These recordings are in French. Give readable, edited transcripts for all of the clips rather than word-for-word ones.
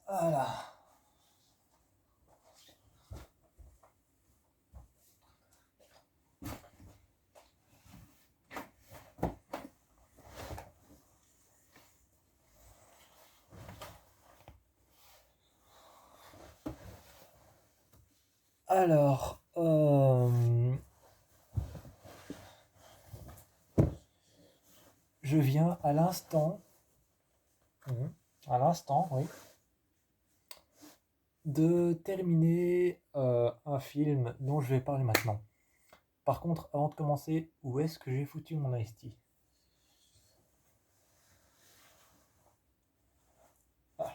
Voilà. Alors, je viens à l'instant, oui, de terminer un film dont je vais parler maintenant. Par contre, avant de commencer, où est-ce que j'ai foutu mon iced. Ah,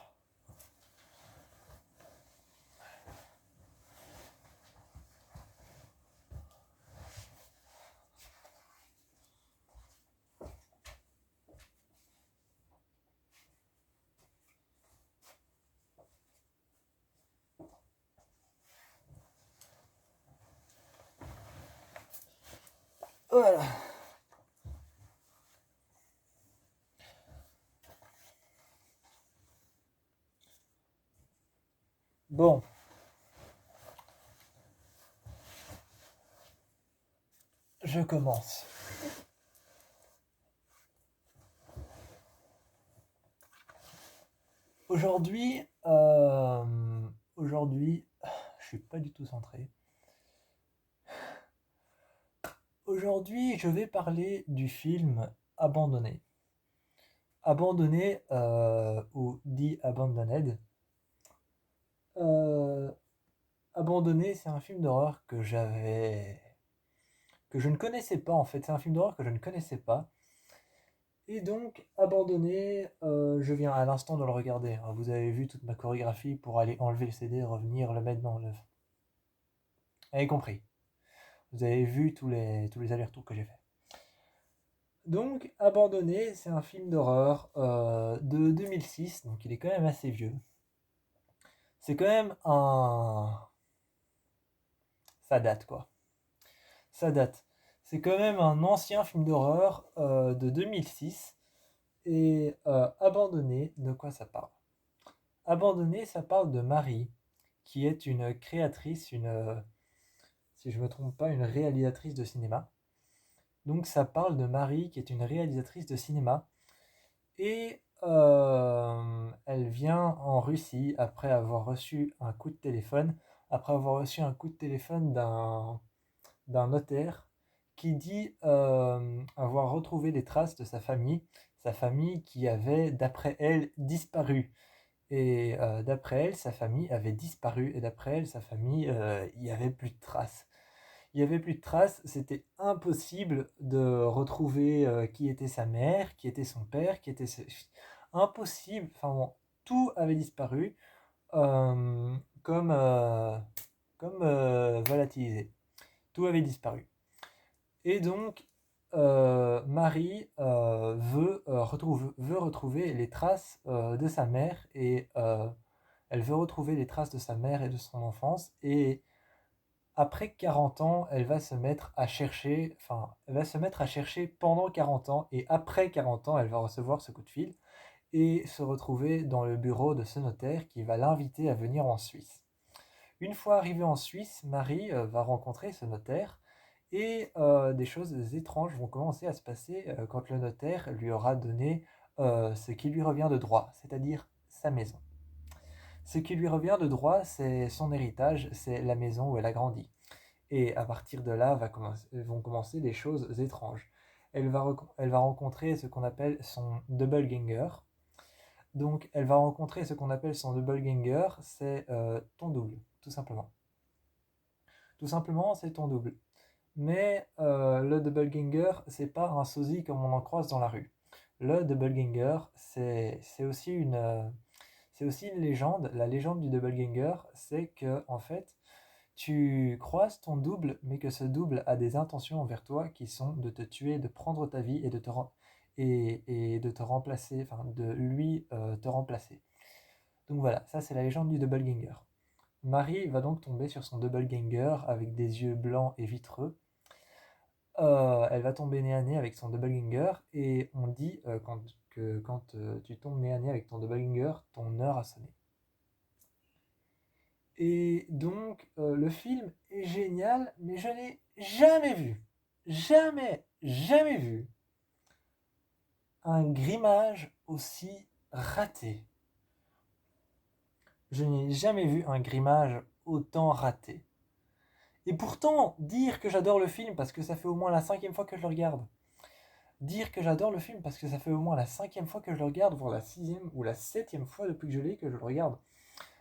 voilà. Bon, je commence. Aujourd'hui, aujourd'hui, je suis pas du tout centré. Aujourd'hui, je vais parler du film Abandonné. Abandonné ou dit Abandonned. Euh, Abandonné, c'est un film d'horreur que je ne connaissais pas en fait. C'est un film d'horreur que je ne connaissais pas. Et donc, Abandonné, je viens à l'instant de le regarder. Hein. Vous avez vu toute ma chorégraphie pour aller enlever le CD, revenir, le mettre dans le. Vous avez compris. Vous avez vu tous les allers-retours que j'ai fait. Donc, Abandonné, c'est un film d'horreur de 2006, donc il est quand même assez vieux. C'est quand même un. Ça date quoi. Ça date. C'est quand même un ancien film d'horreur de 2006. Et Abandonné, de quoi ça parle? Abandonné, ça parle de Marie, qui est une créatrice, si je ne me trompe pas, une réalisatrice de cinéma. Donc ça parle de Marie, qui est une réalisatrice de cinéma. Et elle vient en Russie après avoir reçu un coup de téléphone, d'un notaire qui dit avoir retrouvé les traces de sa famille qui avait, d'après elle, disparu. Et d'après elle, sa famille avait disparu. Et d'après elle, sa famille, il n'y avait plus de traces. Il n'y avait plus de traces, c'était impossible de retrouver qui était sa mère, qui était son père, qui était... Impossible, enfin bon, tout avait disparu comme, volatilisé. Tout avait disparu. Et donc, Marie veut retrouver les traces de sa mère et elle veut retrouver les traces de sa mère et de son enfance. Et après 40 ans, elle va se mettre à chercher pendant 40 ans et après 40 ans, elle va recevoir ce coup de fil et se retrouver dans le bureau de ce notaire qui va l'inviter à venir en Suisse. Une fois arrivée en Suisse, Marie va rencontrer ce notaire et des choses étranges vont commencer à se passer quand le notaire lui aura donné ce qui lui revient de droit, c'est-à-dire sa maison. Ce qui lui revient de droit, c'est son héritage, c'est la maison où elle a grandi. Et à partir de là vont commencer des choses étranges. Elle va rencontrer ce qu'on appelle son doppelganger. Donc elle va rencontrer ce qu'on appelle son doppelganger, c'est ton double, tout simplement. Tout simplement, c'est ton double. Mais le doppelganger, c'est pas un sosie comme on en croise dans la rue. Le doppelganger, c'est aussi une légende. La légende du doppelganger, c'est que en fait, tu croises ton double, mais que ce double a des intentions envers toi qui sont de te tuer, de prendre ta vie et de te remplacer, enfin de lui te remplacer. Donc voilà, ça c'est la légende du doppelganger. Marie va donc tomber sur son doppelganger avec des yeux blancs et vitreux. Elle va tomber nez à nez avec son doppelganger et on dit que quand tu tombes nez à nez avec ton doppelganger, ton heure a sonné. Et donc, le film est génial, mais je n'ai jamais vu, jamais vu un grimage aussi raté. Je n'ai jamais vu un grimage autant raté. Et pourtant, dire que j'adore le film parce que ça fait au moins la 5e fois que je le regarde, dire que j'adore le film parce que ça fait au moins la 5e fois que je le regarde, voire la 6e ou la 7e fois depuis que je l'ai que je le regarde.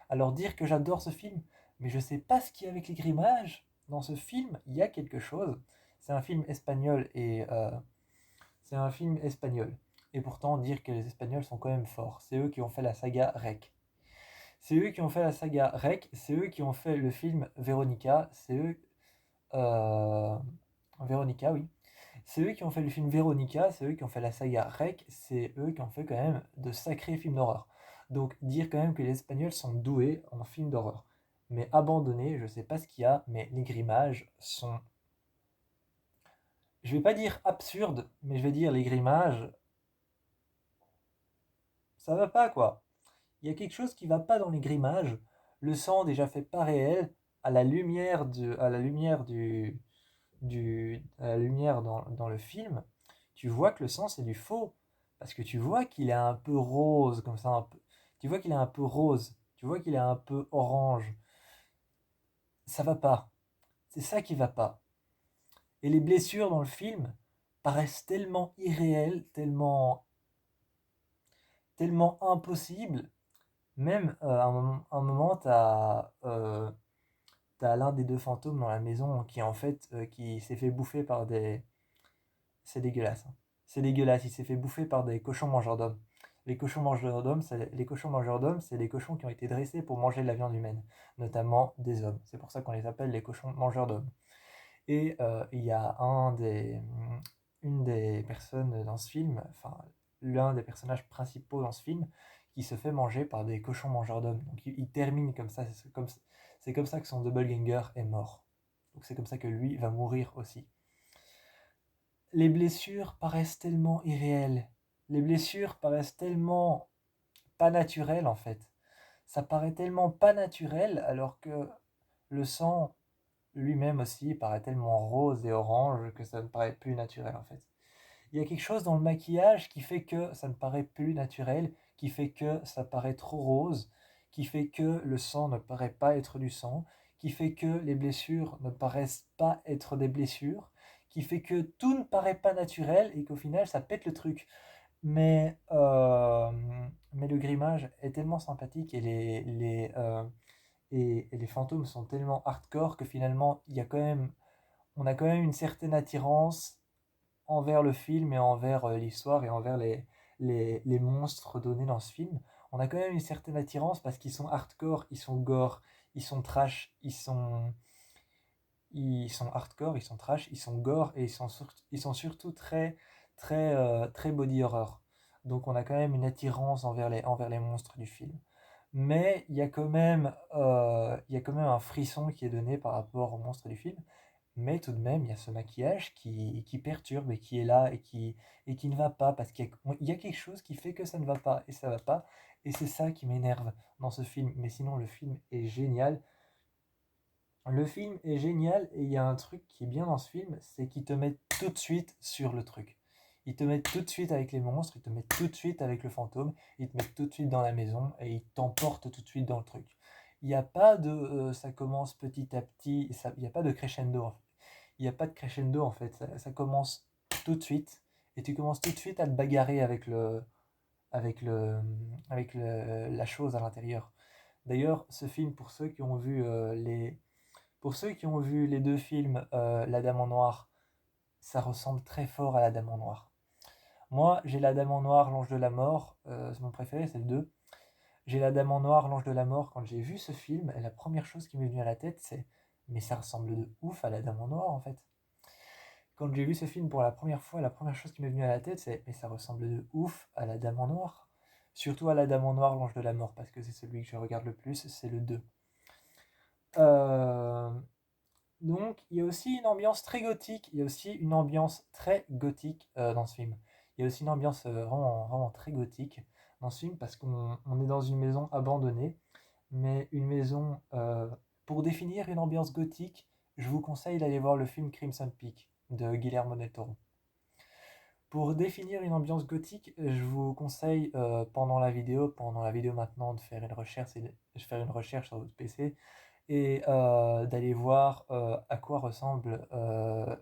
Alors dire que j'adore ce film, mais je sais pas ce qu'il y a avec les grimages. Dans ce film, il y a quelque chose. C'est un film espagnol et c'est un film espagnol. Et pourtant, dire que les Espagnols sont quand même forts. C'est eux qui ont fait la saga REC. C'est eux qui ont fait la saga REC. C'est eux qui ont fait le film Véronica. C'est eux. euh, Véronica, oui. C'est eux qui ont fait le film Véronica. C'est eux qui ont fait la saga REC. C'est eux qui ont fait quand même de sacrés films d'horreur. Donc dire quand même que les Espagnols sont doués en films d'horreur. Mais abandonnés, je sais pas ce qu'il y a, mais les grimages sont, je vais pas dire absurdes, mais je vais dire les grimages, ça va pas quoi. Il y a quelque chose qui va pas dans les grimages. Le sang déjà fait pas réel à la lumière à la lumière dans le film. Tu vois que le sang c'est du faux parce que tu vois qu'il est un peu rose comme ça un peu. Tu vois qu'il est un peu rose. Tu vois qu'il est un peu orange. Ça va pas. C'est ça qui va pas. Et les blessures dans le film paraissent tellement irréelles, tellement impossibles. Même à un moment, t'as l'un des deux fantômes dans la maison qui en fait qui s'est fait bouffer par des. C'est dégueulasse, hein. C'est dégueulasse, il s'est fait bouffer par des cochons mangeurs d'hommes. Les cochons mangeurs d'hommes, c'est les cochons qui ont été dressés pour manger de la viande humaine, notamment des hommes. C'est pour ça qu'on les appelle les cochons mangeurs d'hommes. Et il y a une des personnes dans ce film, enfin l'un des personnages principaux dans ce film, qui se fait manger par des cochons mangeurs d'hommes. Donc il termine comme ça, c'est comme ça que son doppelganger est mort. Donc c'est comme ça que lui va mourir aussi. Les blessures paraissent tellement irréelles. Les blessures paraissent tellement pas naturelles en fait. Ça paraît tellement pas naturel alors que le sang lui-même aussi paraît tellement rose et orange que ça ne paraît plus naturel en fait. Il y a quelque chose dans le maquillage qui fait que ça ne paraît plus naturel, qui fait que ça paraît trop rose, qui fait que le sang ne paraît pas être du sang, qui fait que les blessures ne paraissent pas être des blessures, qui fait que tout ne paraît pas naturel et qu'au final ça pète le truc. Mais, euh, mais le grimage est tellement sympathique et les fantômes sont tellement hardcore que finalement on a quand même une certaine attirance envers le film et envers l'histoire et envers les monstres donnés dans ce film. On a quand même une certaine attirance parce qu'ils sont hardcore, ils sont gore, ils sont trash, ils sont hardcore, ils sont trash, ils sont gore et ils sont surtout très body horror. Donc on a quand même une attirance envers les monstres du film. Mais il y a quand même un frisson qui est donné par rapport aux monstres du film. Mais tout de même, il y a ce maquillage qui perturbe et qui est là et qui ne va pas parce qu'il y a quelque chose qui fait que ça ne va pas et ça va pas. Et c'est ça qui m'énerve dans ce film. Mais sinon, le film est génial. Le film est génial et il y a un truc qui est bien dans ce film, c'est qu'il te met tout de suite sur le truc. Il te met tout de suite avec les monstres, il te met tout de suite avec le fantôme, il te met tout de suite dans la maison et il t'emporte tout de suite dans le truc. Il n'y a pas de ça commence petit à petit, il n'y a pas de crescendo en fait. Il n'y a pas de crescendo en fait, ça commence tout de suite et tu commences tout de suite à te bagarrer avec le, la chose à l'intérieur. D'ailleurs, ce film, pour ceux qui ont vu les deux films La Dame en Noir, ça ressemble très fort à La Dame en Noir. Moi, j'ai La Dame en Noir, L'Ange de la Mort, c'est mon préféré, c'est le 2. J'ai La Dame en Noir, L'Ange de la Mort, quand j'ai vu ce film, et la première chose qui m'est venue à la tête, c'est mais ça ressemble de ouf à La Dame en Noir en fait. Quand j'ai vu ce film pour la première fois, la première chose qui m'est venue à la tête, c'est mais ça ressemble de ouf à La Dame en Noir. Surtout à La Dame en Noir, L'Ange de la Mort, parce que c'est celui que je regarde le plus, c'est le 2. Euh, Donc, il y a aussi une ambiance très gothique, il y a aussi une ambiance très gothique dans ce film. Il y a aussi une ambiance vraiment très gothique dans ce film parce qu'on est dans une maison abandonnée, mais une maison... pour définir une ambiance gothique, je vous conseille d'aller voir le film Crimson Peak de Guillermo del Toro. Pour définir une ambiance gothique, je vous conseille pendant la vidéo maintenant, de faire une recherche sur votre PC et d'aller voir à quoi ressemble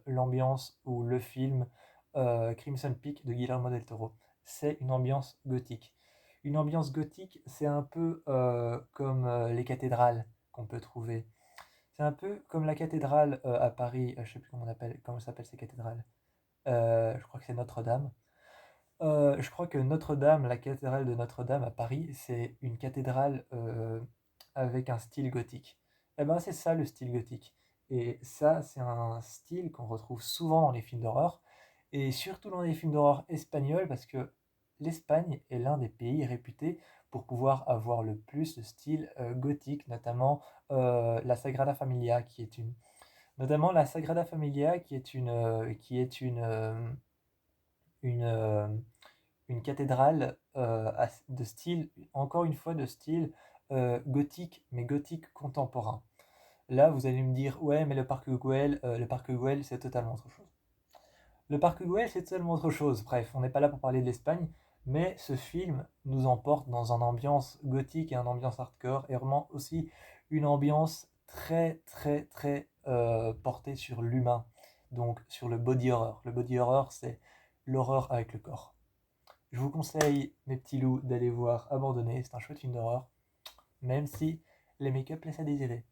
l'ambiance ou le film Crimson Peak de Guillermo del Toro. C'est une ambiance gothique. Une ambiance gothique, c'est un peu comme les cathédrales qu'on peut trouver. C'est un peu comme la cathédrale à Paris, je sais plus comment s'appelle ces cathédrales. Je crois que c'est Notre-Dame. Je crois que Notre-Dame, la cathédrale de Notre-Dame à Paris, c'est une cathédrale avec un style gothique. Eh ben, c'est ça le style gothique. Et ça, c'est un style qu'on retrouve souvent dans les films d'horreur, et surtout dans les films d'horreur espagnols, parce que l'Espagne est l'un des pays réputés pour pouvoir avoir le plus de style gothique, la Sagrada Familia, notamment la Sagrada Familia, une, euh, une cathédrale de style, encore une fois, de style gothique, mais gothique contemporain. Là, vous allez me dire, ouais, mais le parc Güell, c'est totalement autre chose. Le parc Güell, c'est totalement autre chose. Bref, on n'est pas là pour parler de l'Espagne, mais ce film nous emporte dans une ambiance gothique et une ambiance hardcore, et vraiment aussi une ambiance très, très, très portée sur l'humain, donc sur le body horror. Le body horror, c'est l'horreur avec le corps. Je vous conseille, mes petits loups, d'aller voir Abandonné. C'est un chouette film d'horreur, même si les make-up laissent à désirer.